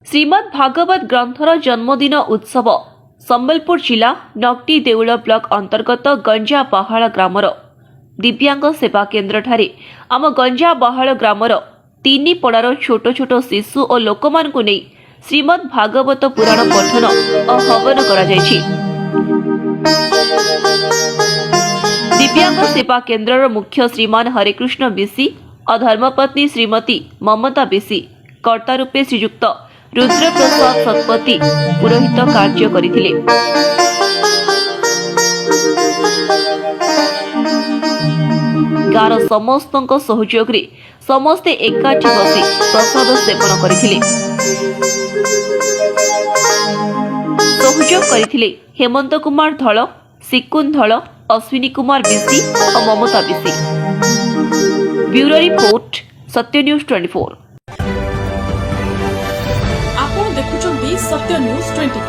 ଶ୍ରୀମଦ୍ ଭାଗବତ ଗ୍ରନ୍ଥର ଜନ୍ମଦିନ ଉତ୍ସବ ସମ୍ବଲପୁର ଜିଲ୍ଲା ନକ୍ଟି ଦେଉଳ ବ୍ଲକ ଅନ୍ତର୍ଗତ ଗଞ୍ଜାବାହାଳ ଗ୍ରାମର ଦିବ୍ୟାଙ୍ଗ ସେବା କେନ୍ଦ୍ରଠାରେ ଆମ ଗଞ୍ଜାବାହାଳ ଗ୍ରାମର ତିନି ପଡ଼ାର ଛୋଟ ଛୋଟ ଶିଶୁ ଓ ଲୋକମାନଙ୍କୁ ନେଇ ଶ୍ରୀମଦ୍ ଭାଗବତ ପୁରାଣ ପଠନ ଓ ହବନ କରାଯାଇଛି। ଦିବ୍ୟାଙ୍ଗ ସେବା କେନ୍ଦ୍ରର ମୁଖ୍ୟ ଶ୍ରୀମାନ ହରେକୃଷ୍ଣ ବିଶି ଓ ଧର୍ମପତ୍ନୀ ଶ୍ରୀମତୀ ମମତା ବିଶି କର୍ତ୍ତା ରୂପେ ଶ୍ରୀଯୁକ୍ତ ରୁଦ୍ରପ୍ରସାଦ ଶତପଥୀ ପୁରୋହିତ କାର୍ଯ୍ୟ କରିଥିଲେ। ଗାଁର ସମସ୍ତଙ୍କ ସହଯୋଗରେ ସମସ୍ତେ ଏକାଠି ବସି ପ୍ରସାଦ ସେବନ କରିଥିଲେ। ସହଯୋଗ କରିଥିଲେ ହେମନ୍ତ କୁମାର ଧଳ, ସିକୁନ ଧଳ, ଅଶ୍ୱିନୀ କୁମାର ବିଶି ଓ ମମତା ବିଶି। ବ୍ୟୁରୋ ରିପୋର୍ଟ ସତ୍ୟ ନ୍ୟୁଜ 24। ଆପଣ ଦେଖୁଛନ୍ତି ସତ୍ୟ ନ୍ୟୁଜ 24।